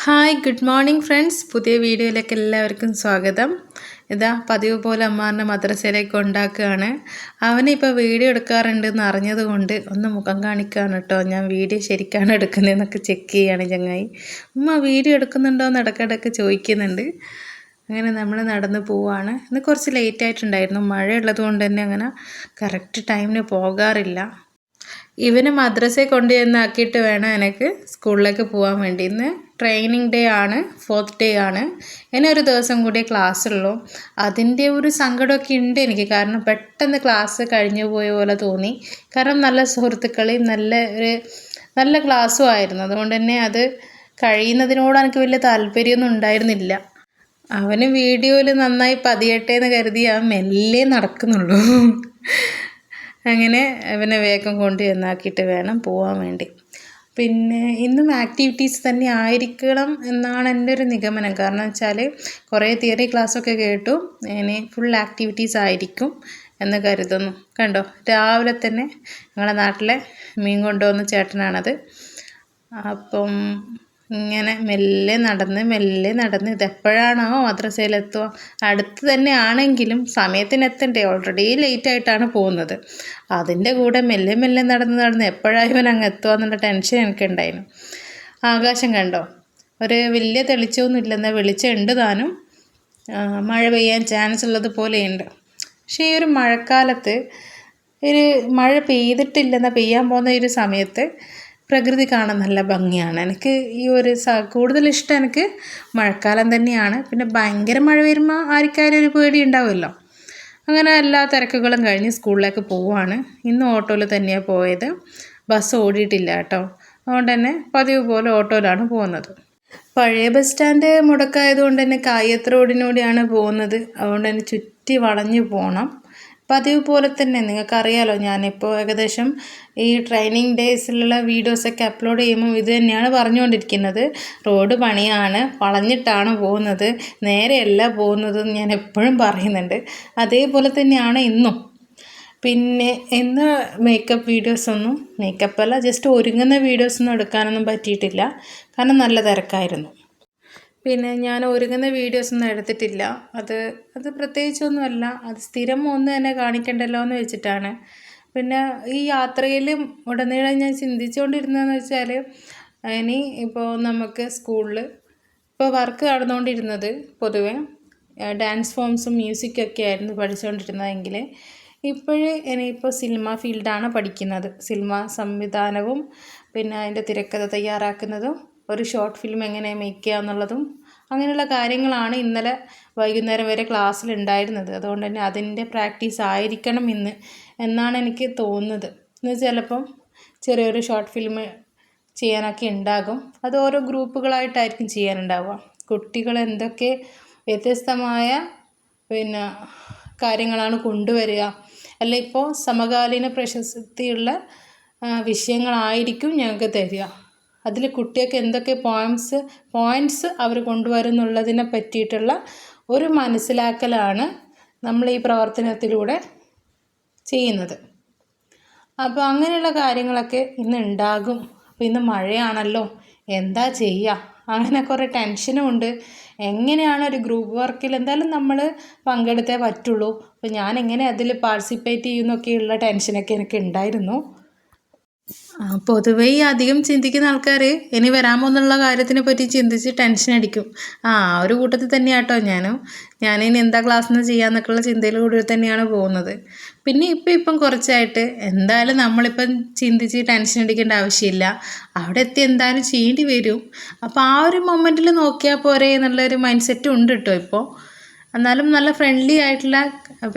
Hi good morning friends. പുതിയ വീഡിയോയിലേക്ക് എല്ലാവർക്കും സ്വാഗതം. ഇതാ പതിവ് പോലെ അമ്മാറിനെ മദ്രസയിലേക്ക് കൊണ്ടാക്കുകയാണ്. അവനിപ്പോൾ വീഡിയോ എടുക്കാറുണ്ടെന്ന് അറിഞ്ഞത് കൊണ്ട് ഒന്ന് മുഖം കാണിക്കുകയാണ് കേട്ടോ. ഞാൻ വീഡിയോ ശരിക്കാണ് എടുക്കുന്നതെന്നൊക്കെ ചെക്ക് ചെയ്യുകയാണ് ചങ്ങായി. ഉമ്മ വീഡിയോ എടുക്കുന്നുണ്ടോ എന്ന് ഇടയ്ക്കിടയ്ക്ക് ചോദിക്കുന്നുണ്ട്. അങ്ങനെ നമ്മൾ നടന്ന് പോവാണ്. ഇന്ന് കുറച്ച് ലേറ്റ് ആയിട്ടുണ്ടായിരുന്നു, മഴ ഉള്ളത് കൊണ്ട് തന്നെ അങ്ങനെ കറക്റ്റ് ടൈമിന് പോകാറില്ല. ഇവന് മദ്രസയിൽ കൊണ്ടുചെന്നാക്കിയിട്ട് വേണം എനിക്ക് സ്കൂളിലേക്ക് പോകാൻ വേണ്ടി. ഇന്ന് ട്രെയിനിങ് ഡേ ആണ്, 4th ഡേ ആണ്. ഇനി ഒരു ദിവസം കൂടി ക്ലാസ് ഉള്ളൂ. അതിൻ്റെ ഒരു സങ്കടമൊക്കെ ഉണ്ട് എനിക്ക്. കാരണം പെട്ടെന്ന് ക്ലാസ് കഴിഞ്ഞു പോയ പോലെ തോന്നി. കാരണം നല്ല സുഹൃത്തുക്കളെയും നല്ല ക്ലാസ്സും ആയിരുന്നു. അതുകൊണ്ട് തന്നെ അത് കഴിയുന്നതിനോട് എനിക്ക് വലിയ താല്പര്യമൊന്നും ഉണ്ടായിരുന്നില്ല. അവന് വീഡിയോയിൽ നന്നായി പതിയട്ടെ എന്ന് കരുതി അവൻ മെല്ലെ നടക്കുന്നുള്ളൂ. അങ്ങനെ അവനെ വേഗം കൊണ്ട് ചെന്നാക്കിയിട്ട് വേണം പോകാൻ വേണ്ടി. പിന്നെ ഇന്നും ആക്ടിവിറ്റീസ് തന്നെ ആയിരിക്കണം എന്നാണ് എൻ്റെ ഒരു നിഗമനം. കാരണം വെച്ചാൽ കുറേ തിയറി ക്ലാസ്സൊക്കെ കേട്ടു, ഇനി ഫുൾ ആക്ടിവിറ്റീസ് ആയിരിക്കും എന്ന് കരുതുന്നു. കണ്ടോ, രാവിലെ തന്നെ ഞങ്ങളുടെ നാട്ടിലെ മീൻ കൊണ്ടുവന്ന ചേട്ടനാണത്. അപ്പം ഇങ്ങനെ മെല്ലെ നടന്ന് ഇതെപ്പോഴാണോ മദ്രസയിലെത്തുക. അടുത്ത് തന്നെ ആണെങ്കിലും സമയത്തിനെത്തണ്ടേ, ഓൾറെഡി ലേറ്റായിട്ടാണ് പോകുന്നത്. അതിൻ്റെ കൂടെ മെല്ലെ നടന്ന് എപ്പോഴാണ് ഇവൻ അങ്ങ് എത്തുക എന്നുള്ള ടെൻഷൻ എനിക്കുണ്ടായിരുന്നു. ആകാശം കണ്ടോ, ഒരു വലിയ തെളിച്ചമൊന്നും ഇല്ലെന്നാൽ വെളിച്ചമുണ്ട് താനും. മഴ പെയ്യാൻ ചാൻസ് ഉള്ളത് പോലെയുണ്ട്. പക്ഷേ ഈ ഒരു മഴക്കാലത്ത് ഒരു മഴ പെയ്തിട്ടില്ലെന്നാൽ പെയ്യാൻ പോകുന്ന ഒരു സമയത്ത് പ്രകൃതി കാണാൻ നല്ല ഭംഗിയാണ്. എനിക്ക് ഈ ഒരു കൂടുതൽ ഇഷ്ടം എനിക്ക് മഴക്കാലം തന്നെയാണ്. പിന്നെ ഭയങ്കര മഴ വരുമ്പോൾ ആർക്കായാലും ഒരു പേടി ഉണ്ടാവുമല്ലോ. അങ്ങനെ എല്ലാ തിരക്കുകളും കഴിഞ്ഞ് സ്കൂളിലേക്ക് പോവുകയാണ്. ഇന്ന് ഓട്ടോയിൽ തന്നെയാണ് പോയത്, ബസ് ഓടിയിട്ടില്ല കേട്ടോ. അതുകൊണ്ട് തന്നെ പതിവ് പോലെ ഓട്ടോയിലാണ് പോകുന്നത്. പഴയ ബസ് സ്റ്റാൻഡ് മുടക്കായതുകൊണ്ട് തന്നെ കായത്ത് റോഡിനൂടെയാണ് പോകുന്നത്. അതുകൊണ്ട് തന്നെ ചുറ്റി വളഞ്ഞു പോകണം. പതിവ് പോലെ തന്നെ നിങ്ങൾക്കറിയാലോ, ഞാനിപ്പോൾ ഏകദേശം ഈ ട്രെയിനിങ് ഡേയ്സിലുള്ള വീഡിയോസൊക്കെ അപ്ലോഡ് ചെയ്യുമ്പോൾ ഇത് തന്നെയാണ് പറഞ്ഞുകൊണ്ടിരിക്കുന്നത്. റോഡ് പണിയാണ്, വളഞ്ഞിട്ടാണ് പോകുന്നത്, നേരെയല്ല പോകുന്നത് ഞാൻ എപ്പോഴും പറയുന്നുണ്ട്. അതേപോലെ തന്നെയാണ് ഇന്നും. പിന്നെ ഇന്ന് മേക്കപ്പ് വീഡിയോസൊന്നും, മേക്കപ്പല്ല ജസ്റ്റ് ഒരുങ്ങുന്ന വീഡിയോസൊന്നും എടുക്കാനൊന്നും പറ്റിയിട്ടില്ല. കാരണം നല്ല തിരക്കായിരുന്നു. പിന്നെ ഞാൻ ഒരുങ്ങുന്ന വീഡിയോസൊന്നും എടുത്തിട്ടില്ല. അത് പ്രത്യേകിച്ചൊന്നുമല്ല, അത് സ്ഥിരം ഒന്ന് തന്നെ കാണിക്കണ്ടല്ലോ എന്ന് വെച്ചിട്ടാണ്. പിന്നെ ഈ യാത്രയിൽ ഉടനീളം ഞാൻ ചിന്തിച്ചുകൊണ്ടിരുന്നതെന്ന് വെച്ചാൽ, ഇനി ഇപ്പോൾ നമുക്ക് സ്കൂളിൽ ഇപ്പോൾ വർക്ക് നടന്നുകൊണ്ടിരുന്നത് പൊതുവെ ഡാൻസ് ഫോംസും മ്യൂസിക്കൊക്കെ ആയിരുന്നു പഠിച്ചുകൊണ്ടിരുന്നതെങ്കിൽ, ഇനിയിപ്പോൾ സിനിമ ഫീൽഡാണ് പഠിക്കുന്നത്. സിനിമ സംവിധാനവും പിന്നെ അതിൻ്റെ തിരക്കഥ തയ്യാറാക്കുന്നതും ഒരു ഷോർട്ട് ഫിലിം എങ്ങനെ മേക്ക് ചെയ്യുക എന്നുള്ളതും അങ്ങനെയുള്ള കാര്യങ്ങളാണ് ഇന്നലെ വൈകുന്നേരം വരെ ക്ലാസ്സിലുണ്ടായിരുന്നത്. അതുകൊണ്ട് തന്നെ അതിൻ്റെ പ്രാക്ടീസ് ആയിരിക്കണം ഇന്ന് എന്നാണ് എനിക്ക് തോന്നുന്നത്. ഇന്ന് ചിലപ്പം ചെറിയൊരു ഷോർട്ട് ഫിലിം ചെയ്യാനൊക്കെ ഉണ്ടാകും. അത് ഓരോ ഗ്രൂപ്പുകളായിട്ടായിരിക്കും ചെയ്യാനുണ്ടാവുക. കുട്ടികൾ എന്തൊക്കെ വ്യത്യസ്തമായ പിന്നെ കാര്യങ്ങളാണ് കൊണ്ടുവരിക, അല്ല ഇപ്പോൾ സമകാലീന പ്രശസ്തിയുള്ള വിഷയങ്ങളായിരിക്കും ഞങ്ങൾക്ക് തരിക. അതിൽ കുട്ടികൾക്ക് എന്തൊക്കെ പോയിൻറ്റ്സ് അവർ കൊണ്ടുവരുന്നുള്ളതിനെ പറ്റിയിട്ടുള്ള ഒരു മനസ്സിലാക്കലാണ് നമ്മൾ ഈ പ്രവർത്തനത്തിലൂടെ ചെയ്യുന്നത്. അപ്പോൾ അങ്ങനെയുള്ള കാര്യങ്ങളൊക്കെ ഇന്ന് ഉണ്ടാകും. അപ്പോൾ ഇന്ന് മഴയാണല്ലോ, എന്താ ചെയ്യുക, അങ്ങനെ കുറേ ടെൻഷനും ഉണ്ട്. എങ്ങനെയാണ് ഒരു ഗ്രൂപ്പ് വർക്കിൽ എന്തായാലും നമ്മൾ പങ്കെടുത്തേ പറ്റുള്ളൂ. അപ്പോൾ ഞാൻ എങ്ങനെ അതിൽ പാർട്ടിസിപ്പേറ്റ് ചെയ്യുന്നൊക്കെയുള്ള ടെൻഷനൊക്കെ എനിക്ക് ഉണ്ടായിരുന്നു. പൊതുവേ ഈ അധികം ചിന്തിക്കുന്ന ആൾക്കാർ ഇനി വരാൻ പോകുന്നുള്ള കാര്യത്തിനെ പറ്റി ചിന്തിച്ച് ടെൻഷൻ അടിക്കും. ഒരു കൂട്ടത്തിൽ തന്നെയാട്ടോ ഞാനിനി എന്താ ക്ലാസ്സിൽ നിന്ന് ചെയ്യാമെന്നൊക്കെയുള്ള ചിന്തയിൽ കൂടി തന്നെയാണ് പോകുന്നത്. പിന്നെ ഇപ്പം കുറച്ചായിട്ട് എന്തായാലും നമ്മളിപ്പം ചിന്തിച്ച് ടെൻഷൻ അടിക്കേണ്ട ആവശ്യമില്ല. അവിടെ എത്തി എന്തായാലും ചെയ്യേണ്ടി വരും. അപ്പോൾ ആ ഒരു മൊമെൻറ്റിൽ നോക്കിയാൽ പോരെ എന്നുള്ളൊരു മൈൻഡ് സെറ്റും ഉണ്ട് കേട്ടോ ഇപ്പോൾ. എന്നാലും നല്ല ഫ്രണ്ട്ലി ആയിട്ടുള്ള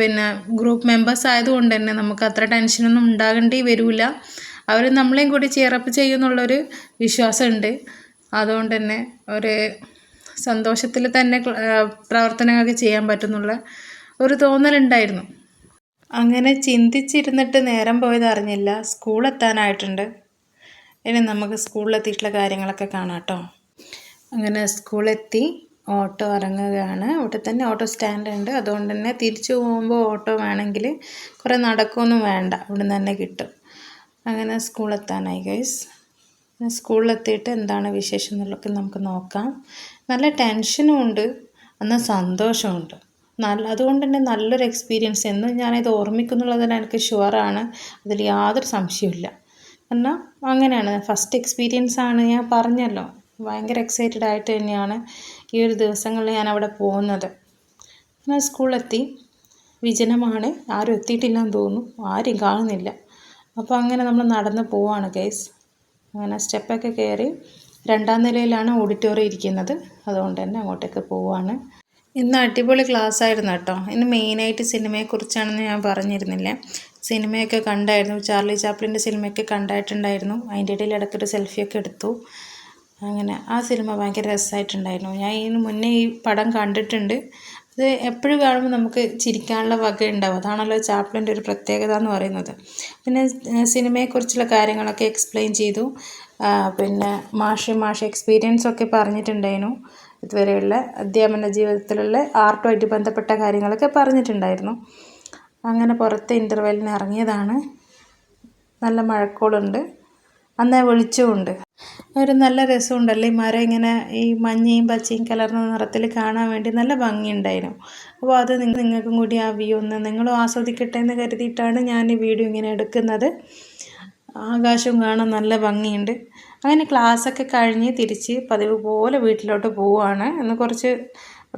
പിന്നെ ഗ്രൂപ്പ് മെമ്പേഴ്സ് ആയതുകൊണ്ട് തന്നെ നമുക്ക് അത്ര ടെൻഷനൊന്നും ഉണ്ടാകേണ്ടി വരില്ല. അവർ നമ്മളെയും കൂടി ചെയറപ്പ് ചെയ്യുമെന്നുള്ളൊരു വിശ്വാസമുണ്ട്. അതുകൊണ്ട് തന്നെ ഒരു സന്തോഷത്തിൽ തന്നെ പ്രവർത്തനങ്ങളൊക്കെ ചെയ്യാൻ പറ്റുന്നുള്ള ഒരു തോന്നലുണ്ടായിരുന്നു. അങ്ങനെ ചിന്തിച്ചിരുന്നിട്ട് നേരം പോയത് അറിഞ്ഞില്ല. സ്കൂളെത്താനായിട്ടുണ്ട്. ഇനി നമുക്ക് സ്കൂളിലെത്തിയിട്ടുള്ള കാര്യങ്ങളൊക്കെ കാണാം കേട്ടോ. അങ്ങനെ സ്കൂളെത്തി, ഓട്ടോ ഇറങ്ങുകയാണ്. ഇവിടെ തന്നെ ഓട്ടോ സ്റ്റാൻഡ് ഉണ്ട്. അതുകൊണ്ട് തന്നെ തിരിച്ചു പോകുമ്പോൾ ഓട്ടോ വേണമെങ്കിൽ കുറേ നടക്കുകയൊന്നും വേണ്ട, ഇവിടെ നിന്ന് തന്നെ കിട്ടും. അങ്ങനെ സ്കൂളെത്താനായി ഗൈസ്. സ്കൂളിലെത്തിയിട്ട് എന്താണ് വിശേഷം എന്നുള്ളതൊക്കെ നമുക്ക് നോക്കാം. നല്ല ടെൻഷനും ഉണ്ട്, എന്നാൽ സന്തോഷമുണ്ട്. അതുകൊണ്ട് തന്നെ നല്ലൊരു എക്സ്പീരിയൻസ് എന്നും ഞാനിത് ഓർമ്മിക്കുന്നുള്ളതിൽ എനിക്ക് ഷുവറാണ്. അതിൽ യാതൊരു സംശയമില്ല. എന്നാൽ അങ്ങനെയാണ്, ഫസ്റ്റ് എക്സ്പീരിയൻസ് ആണ്. ഞാൻ പറഞ്ഞല്ലോ, ഭയങ്കര എക്സൈറ്റഡ് ആയിട്ട് തന്നെയാണ് ഈ ഒരു ദിവസങ്ങളിൽ ഞാൻ അവിടെ പോകുന്നത്. ഞാൻ സ്കൂളിലെത്തി, വിജനമാണ്, ആരും എത്തിയിട്ടില്ലെന്ന് തോന്നുന്നു, ആരും കാണുന്നില്ല. അപ്പോൾ അങ്ങനെ നമ്മൾ നടന്ന് പോവാണ് ഗൈസ്. അങ്ങനെ സ്റ്റെപ്പൊക്കെ കയറി 2ാം നിലയിലാണ് ഓഡിറ്റോറിയം ഇരിക്കുന്നത്, അതുകൊണ്ട് തന്നെ അങ്ങോട്ടേക്ക് പോവാണ്. ഇന്ന് അടിപൊളി ക്ലാസ് ആയിരുന്നു കേട്ടോ. ഇന്ന് മെയിനായിട്ട് സിനിമയെക്കുറിച്ചാണെന്ന് ഞാൻ പറഞ്ഞിരുന്നില്ലേ. സിനിമയൊക്കെ കണ്ടായിരുന്നു, ചാർലി ചാപ്ലിൻ്റെ സിനിമയൊക്കെ കണ്ടായിട്ടുണ്ടായിരുന്നു. അതിൻ്റെ ഇടയിൽ ഇടയ്ക്കൊരു സെൽഫിയൊക്കെ എടുത്തു. അങ്ങനെ ആ സിനിമ ഭയങ്കര രസമായിട്ടുണ്ടായിരുന്നു. ഞാൻ ഇതിന് മുന്നേ ഈ പടം കണ്ടിട്ടുണ്ട്. അത് എപ്പോഴും കാണുമ്പോൾ നമുക്ക് ചിരിക്കാനുള്ള വക ഉണ്ടാവും. അതാണല്ലോ ചാപ്ലിൻ്റെ ഒരു പ്രത്യേകത എന്ന് പറയുന്നത്. പിന്നെ സിനിമയെക്കുറിച്ചുള്ള കാര്യങ്ങളൊക്കെ എക്സ്പ്ലെയിൻ ചെയ്തു. പിന്നെ മാഷ് എക്സ്പീരിയൻസൊക്കെ പറഞ്ഞിട്ടുണ്ടായിരുന്നു. ഇതുവരെയുള്ള അധ്യാപന ജീവിതത്തിലുള്ള ആർട്ടുമായിട്ട് ബന്ധപ്പെട്ട കാര്യങ്ങളൊക്കെ പറഞ്ഞിട്ടുണ്ടായിരുന്നു. അങ്ങനെ പുറത്തെ ഇൻ്റർവെല്ലിന് ഇറങ്ങിയതാണ്. നല്ല മഴക്കോളുണ്ട്, അന്നേ വെളിച്ചമുണ്ട്. ഒരു നല്ല രസമുണ്ടല്ലേ ഈ മരം ഇങ്ങനെ ഈ മഞ്ഞയും പച്ചയും കലർന്ന നിറത്തിൽ കാണാൻ വേണ്ടി നല്ല ഭംഗിയുണ്ടായിരുന്നു. അപ്പോൾ അത് നിങ്ങൾക്കും കൂടി ആ വ്യൂ ഒന്ന് നിങ്ങളും ആസ്വദിക്കട്ടെ എന്ന് കരുതിയിട്ടാണ് ഞാൻ ഈ വീഡിയോ ഇങ്ങനെ എടുക്കുന്നത്. ആകാശവും കാണാൻ നല്ല ഭംഗിയുണ്ട്. അങ്ങനെ ക്ലാസ്സൊക്കെ കഴിഞ്ഞ് തിരിച്ച് പതിവ് പോലെ വീട്ടിലോട്ട് പോവുകയാണ്. ഇന്ന് കുറച്ച്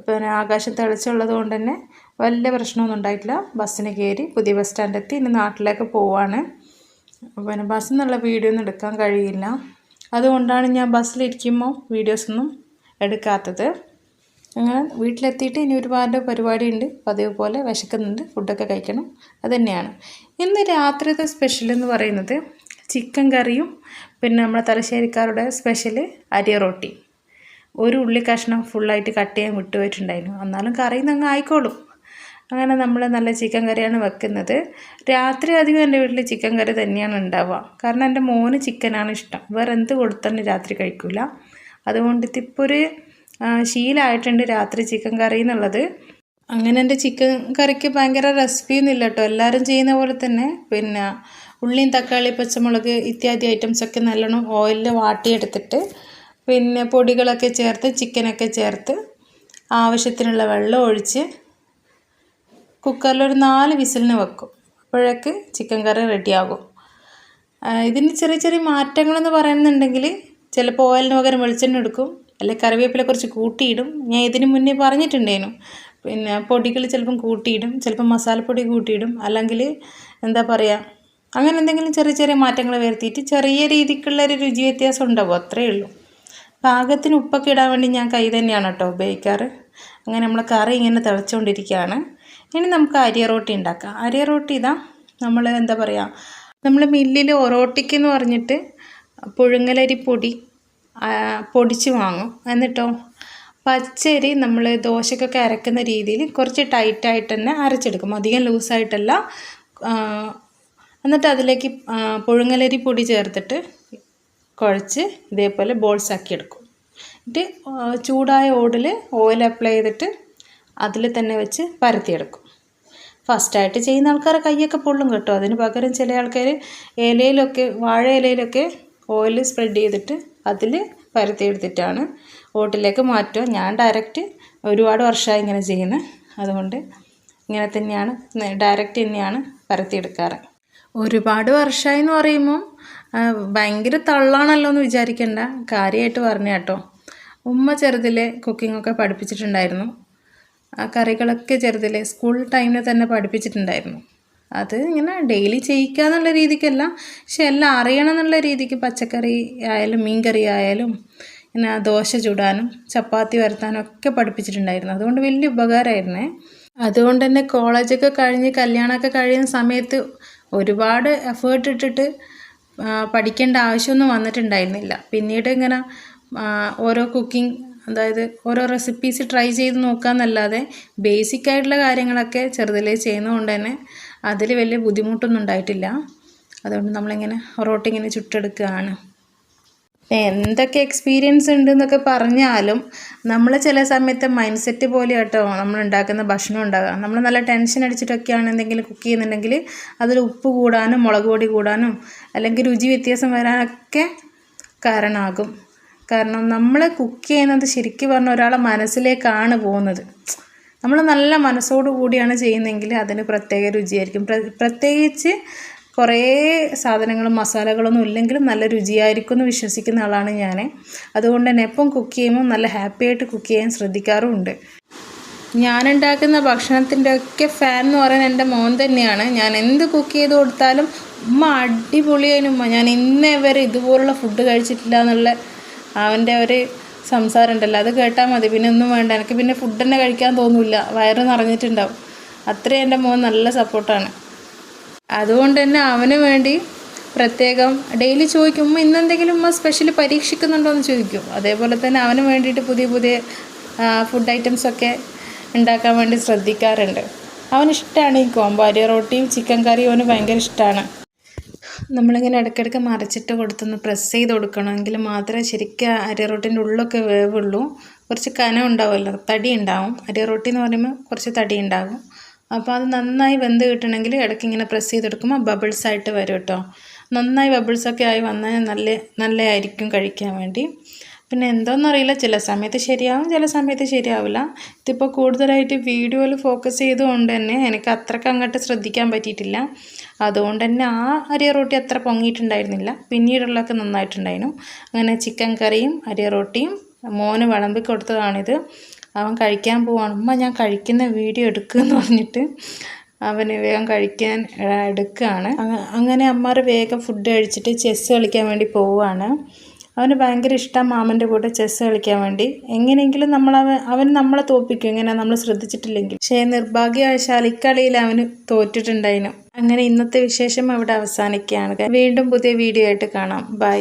പിന്നെ ആകാശം തെളിച്ചുള്ളത് കൊണ്ട് തന്നെ വലിയ പ്രശ്നമൊന്നും ഉണ്ടായിട്ടില്ല. ബസ്സിന് കയറി പുതിയ ബസ് സ്റ്റാൻഡെത്തി ഇനി നാട്ടിലേക്ക് പോവുകയാണ്. പിന്നെ ബസ്സിൽ നിന്നുള്ള വീഡിയോ ഒന്നും എടുക്കാൻ കഴിയില്ല. അതുകൊണ്ടാണ് ഞാൻ ബസ്സിലിരിക്കുമ്പോൾ വീഡിയോസൊന്നും എടുക്കാത്തത്. അങ്ങനെ വീട്ടിലെത്തിയിട്ട് ഇനി ഒരുപാട് പരിപാടിയുണ്ട്. പതിവ് പോലെ വിശക്കുന്നുണ്ട്, ഫുഡൊക്കെ കഴിക്കണം. അതുതന്നെയാണ് ഇന്ന് രാത്രിത്തെ സ്പെഷ്യൽ എന്ന് പറയുന്നത്. ചിക്കൻ കറിയും പിന്നെ നമ്മുടെ തലശ്ശേരിക്കാരുടെ സ്പെഷ്യൽ അരി റൊട്ടി. ഒരു ഉള്ളി കഷ്ണം ഫുള്ളായിട്ട് കട്ട് ചെയ്യാൻ വിട്ടുപോയിട്ടുണ്ടായിരുന്നു, എന്നാലും കറി അങ്ങ് ആയിക്കോളും. അങ്ങനെ നമ്മൾ നല്ല ചിക്കൻ കറിയാണ് വെക്കുന്നത്. രാത്രി അധികം എൻ്റെ വീട്ടിൽ ചിക്കൻ കറി തന്നെയാണ് ഉണ്ടാവുക. കാരണം എൻ്റെ മോന് ചിക്കനാണ് ഇഷ്ടം. വേറെ എന്ത് കൊടുത്താലും രാത്രി കഴിക്കില്ല. അതുകൊണ്ട് ഇപ്പോൾ ഒരു ശീലമായിട്ടുണ്ട് രാത്രി ചിക്കൻ കറി എന്നുള്ളത്. അങ്ങനെ എൻ്റെ ചിക്കൻ കറിക്ക് ഭയങ്കര റെസിപ്പിയൊന്നും ഇല്ല കേട്ടോ. എല്ലാവരും ചെയ്യുന്ന പോലെ തന്നെ പിന്നെ ഉള്ളിയും തക്കാളി പച്ചമുളക് ഇത്യാദി ഐറ്റംസൊക്കെ നല്ലോണം ഓയിലിൽ വാട്ടിയെടുത്തിട്ട് പിന്നെ പൊടികളൊക്കെ ചേർത്ത് ചിക്കനൊക്കെ ചേർത്ത് ആവശ്യത്തിനുള്ള വെള്ളം ഒഴിച്ച് കുക്കറിലൊരു 4 വിസിലിന് വെക്കും. അപ്പോഴേക്ക് ചിക്കൻ കറി റെഡിയാകും. ഇതിന് ചെറിയ ചെറിയ മാറ്റങ്ങളെന്ന് പറയുന്നുണ്ടെങ്കിൽ ചിലപ്പോൾ ഓയിലിന് പകരം വെളിച്ചെണ്ണ എടുക്കും, അല്ലെങ്കിൽ കറിവേപ്പില കുറച്ച് കൂട്ടിയിടും. ഞാൻ ഇതിന് മുന്നേ പറഞ്ഞിട്ടുണ്ടായിരുന്നു. പിന്നെ പൊടികൾ ചിലപ്പം കൂട്ടിയിടും, ചിലപ്പം മസാലപ്പൊടി കൂട്ടിയിടും, അല്ലെങ്കിൽ എന്താ പറയുക, അങ്ങനെ എന്തെങ്കിലും ചെറിയ ചെറിയ മാറ്റങ്ങൾ വരുത്തിയിട്ട് ചെറിയ രീതിക്കുള്ളൊരു രുചി വ്യത്യാസം ഉണ്ടാവും, അത്രയേ ഉള്ളൂ. പാകത്തിന് ഉപ്പൊക്കെ ഇടാൻ വേണ്ടി ഞാൻ കൈ തന്നെയാണ് കേട്ടോ ഉപയോഗിക്കാറ്. അങ്ങനെ നമ്മൾ കറി ഇങ്ങനെ തിളച്ചുകൊണ്ടിരിക്കുകയാണ്. ഇനി നമുക്ക് അരി റൊട്ടി ഉണ്ടാക്കാം. അരി റൊട്ടി ഇതാ നമ്മൾ എന്താ പറയുക, നമ്മൾ മില്ലിൽ ഒറോട്ടിക്ക് എന്ന് പറഞ്ഞിട്ട് പുഴുങ്ങലരി പൊടി പൊടിച്ച് വാങ്ങും. എന്നിട്ടോ പച്ചരി നമ്മൾ ദോശക്കൊക്കെ അരക്കുന്ന രീതിയിൽ കുറച്ച് ടൈറ്റായിട്ട് തന്നെ അരച്ചെടുക്കും, അധികം ലൂസായിട്ടല്ല. എന്നിട്ട് അതിലേക്ക് പുഴുങ്ങലരി പൊടി ചേർത്തിട്ട് കുഴച്ച് ഇതേപോലെ ബോൾസ് ആക്കി എടുക്കും. എന്നിട്ട് ചൂടായ ഓടിൽ ഓയിൽ അപ്ലൈ ചെയ്തിട്ട് അതിൽ തന്നെ വെച്ച് പരത്തിയെടുക്കും. ഫസ്റ്റായിട്ട് ചെയ്യുന്ന ആൾക്കാരെ കൈയൊക്കെ പൊള്ളും കേട്ടോ. അതിന് പകരം ചില ആൾക്കാർ ഇലയിലൊക്കെ വാഴ ഇലയിലൊക്കെ ഓയിൽ സ്പ്രെഡ് ചെയ്തിട്ട് അതിൽ പരത്തിയെടുത്തിട്ടാണ് ഓട്ടിലേക്ക് മാറ്റുക. ഞാൻ ഡയറക്റ്റ് ഒരുപാട് വർഷമായി ഇങ്ങനെ ചെയ്യുന്നത്, അതുകൊണ്ട് ഇങ്ങനെ തന്നെയാണ് ഡയറക്റ്റ് തന്നെയാണ് പരത്തിയെടുക്കാറ്. ഒരുപാട് വർഷമായി എന്ന് പറയുമ്പോൾ ഭയങ്കര തള്ളാണല്ലോ എന്ന് വിചാരിക്കേണ്ട, കാര്യമായിട്ട് പറഞ്ഞ കേട്ടോ. ഉമ്മ ചെറുതിലെ കുക്കിങ്ങൊക്കെ പഠിപ്പിച്ചിട്ടുണ്ടായിരുന്നു. കറികളൊക്കെ ചെറുതിലെ സ്കൂൾ ടൈമിൽ തന്നെ പഠിപ്പിച്ചിട്ടുണ്ടായിരുന്നു. അത് ഇങ്ങനെ ഡെയിലി ചെയ്യിക്കുക എന്നുള്ള രീതിക്കല്ല, പക്ഷെ എല്ലാം അറിയണം എന്നുള്ള രീതിക്ക് പച്ചക്കറി ആയാലും മീൻ കറി ആയാലും പിന്നെ ദോശ ചുടാനും ചപ്പാത്തി വരുത്താനും ഒക്കെ പഠിപ്പിച്ചിട്ടുണ്ടായിരുന്നു. അതുകൊണ്ട് വലിയ ഉപകാരമായിരുന്നേ. അതുകൊണ്ട് തന്നെ കോളേജൊക്കെ കഴിഞ്ഞ് കല്യാണമൊക്കെ കഴിയുന്ന സമയത്ത് ഒരുപാട് എഫേർട്ട് ഇട്ടിട്ട് പഠിക്കേണ്ട ആവശ്യമൊന്നും വന്നിട്ടുണ്ടായിരുന്നില്ല. പിന്നീട് ഇങ്ങനെ ഓരോ കുക്കിംഗ്, അതായത് ഓരോ റെസിപ്പീസ് ട്രൈ ചെയ്ത് നോക്കാമെന്നല്ലാതെ ബേസിക്കായിട്ടുള്ള കാര്യങ്ങളൊക്കെ ചെറുതിലേ ചെയ്യുന്നതുകൊണ്ട് തന്നെ അതിൽ വലിയ ബുദ്ധിമുട്ടൊന്നും ഉണ്ടായിട്ടില്ല. അതുകൊണ്ട് നമ്മളിങ്ങനെ റൊട്ടി ഇങ്ങനെ ചുട്ടെടുക്കുകയാണ്. എന്തൊക്കെ എക്സ്പീരിയൻസ് ഉണ്ടെന്നൊക്കെ പറഞ്ഞാലും നമ്മൾ ചില സമയത്ത് മൈൻഡ് സെറ്റ് പോലെ കേട്ടോ നമ്മൾ ഉണ്ടാക്കുന്ന ഭക്ഷണം ഉണ്ടാകുക. നമ്മൾ നല്ല ടെൻഷൻ അടിച്ചിട്ടൊക്കെയാണ് എന്തെങ്കിലും കുക്ക് ചെയ്യുന്നുണ്ടെങ്കിൽ അതിൽ ഉപ്പ് കൂടാനും മുളക് പൊടി കൂടാനും അല്ലെങ്കിൽ രുചി വ്യത്യാസം വരാനൊക്കെ കാരണമാകും. കാരണം നമ്മൾ കുക്ക് ചെയ്യുന്നത് ശരിക്കും പറഞ്ഞാൽ ഒരാളെ മനസ്സിലേക്കാണ് പോകുന്നത്. നമ്മൾ നല്ല മനസ്സോടു കൂടിയാണ് ചെയ്യുന്നതെങ്കിൽ അതിന് പ്രത്യേക രുചിയായിരിക്കും. പ്രത്യേകിച്ച് കുറേ സാധനങ്ങളും മസാലകളൊന്നും ഇല്ലെങ്കിലും നല്ല രുചിയായിരിക്കും എന്ന് വിശ്വസിക്കുന്ന ആളാണ് ഞാൻ. അതുകൊണ്ട് തന്നെ എപ്പം കുക്ക് ചെയ്യുമ്പോൾ നല്ല ഹാപ്പി ആയിട്ട് കുക്ക് ചെയ്യാൻ ശ്രദ്ധിക്കാറുമുണ്ട്. ഞാനുണ്ടാക്കുന്ന ഭക്ഷണത്തിൻ്റെ ഒക്കെ ഫാൻ എന്ന് പറയുന്നത് എൻ്റെ മോൻ തന്നെയാണ്. ഞാൻ എന്ത് കുക്ക് ചെയ്ത് കൊടുത്താലും ഉമ്മ അടിപൊളിയായിരുന്നു ഉമ്മ, ഞാൻ ഇന്നേ വരെ ഇതുപോലുള്ള ഫുഡ് കഴിച്ചിട്ടില്ല എന്നുള്ള അവൻ്റെ ഒരു സംസാരം ഉണ്ടല്ലോ, അത് കേട്ടാൽ മതി, പിന്നെ ഒന്നും വേണ്ട, എനിക്ക് പിന്നെ ഫുഡ് തന്നെ കഴിക്കാൻ തോന്നില്ല, വയറ് നിറഞ്ഞിട്ടുണ്ടാവും. അത്രയും എൻ്റെ മോൻ നല്ല സപ്പോർട്ടാണ്. അതുകൊണ്ട് തന്നെ അവന് വേണ്ടി പ്രത്യേകം ഡെയിലി ചോദിക്കും, ഉമ്മ ഇന്നെന്തെങ്കിലും ഉമ്മ സ്പെഷ്യൽ പരീക്ഷിക്കുന്നുണ്ടോ എന്ന് ചോദിക്കും. അതേപോലെ തന്നെ അവന് വേണ്ടിയിട്ട് പുതിയ പുതിയ ഫുഡ് ഐറ്റംസൊക്കെ ഉണ്ടാക്കാൻ വേണ്ടി ശ്രദ്ധിക്കാറുണ്ട്. അവനിഷ്ടമാണ് ഈ കോംബോ, അരി റൊട്ടിയും ചിക്കൻ കറിയും അവന് ഭയങ്കര ഇഷ്ടമാണ്. നമ്മളിങ്ങനെ ഇടയ്ക്കിടയ്ക്ക് മറിച്ചിട്ട് കൊടുത്തൊന്ന് പ്രസ് ചെയ്ത് കൊടുക്കണമെങ്കിൽ മാത്രമേ ശരിക്കും അരി റൊട്ടിൻ്റെ ഉള്ളൊക്കെ വേവുള്ളൂ. കുറച്ച് കനം ഉണ്ടാവുമല്ലോ, തടി ഉണ്ടാവും. അരി റൊട്ടി എന്ന് പറയുമ്പോൾ കുറച്ച് തടി ഉണ്ടാകും. അപ്പോൾ അത് നന്നായി വെന്ത് കിട്ടണമെങ്കിൽ ഇടയ്ക്ക് ഇങ്ങനെ പ്രസ് ചെയ്തെടുക്കുമ്പോൾ ബബിൾസ് ആയിട്ട് വരും കേട്ടോ. നന്നായി ബബിൾസൊക്കെ ആയി വന്നാൽ നല്ലതായിരിക്കും കഴിക്കാൻ വേണ്ടി. പിന്നെ എന്തോന്നറിയില്ല, ചില സമയത്ത് ശരിയാവും, ചില സമയത്ത് ശരിയാവില്ല. ഇതിപ്പോൾ കൂടുതലായിട്ട് വീഡിയോയിൽ ഫോക്കസ് ചെയ്തുകൊണ്ട് തന്നെ എനിക്ക് അത്രയ്ക്ക് അങ്ങോട്ട് ശ്രദ്ധിക്കാൻ പറ്റിയിട്ടില്ല. അതുകൊണ്ട് തന്നെ ആ അരി റൊട്ടി അത്ര പൊങ്ങിയിട്ടുണ്ടായിരുന്നില്ല, പിന്നീടുള്ളതൊക്കെ നന്നായിട്ടുണ്ടായിരുന്നു. അങ്ങനെ ചിക്കൻ കറിയും അരി റൊട്ടിയും മോന് വിളമ്പി കൊടുത്തതാണിത്. അവൻ കഴിക്കാൻ പോവാണ്. ഉമ്മ ഞാൻ കഴിക്കുന്ന വീഡിയോ എടുക്കുമെന്ന് പറഞ്ഞിട്ട് അവന് വേഗം കഴിക്കാൻ എടുക്കുകയാണ്. അങ്ങനെ അമ്മാർ വേഗം ഫുഡ് കഴിച്ചിട്ട് ചെസ്സ് കളിക്കാൻ വേണ്ടി പോവുകയാണ്. അവന് ഭയങ്കര ഇഷ്ടം മാമൻ്റെ കൂടെ ചെസ്സ് കളിക്കാൻ വേണ്ടി. എങ്ങനെയെങ്കിലും അവൻ നമ്മളെ തോൽപ്പിക്കും, ഇങ്ങനെ നമ്മൾ ശ്രദ്ധിച്ചിട്ടില്ലെങ്കിൽ. പക്ഷേ നിർഭാഗ്യവശാൽ ഇക്കളിയിൽ അവന് തോറ്റിട്ടുണ്ടായിരുന്നു. അങ്ങനെ ഇന്നത്തെ വിശേഷം അവിടെ അവസാനിക്കുകയാണ്. വീണ്ടും പുതിയ വീഡിയോ ആയിട്ട് കാണാം. ബൈ.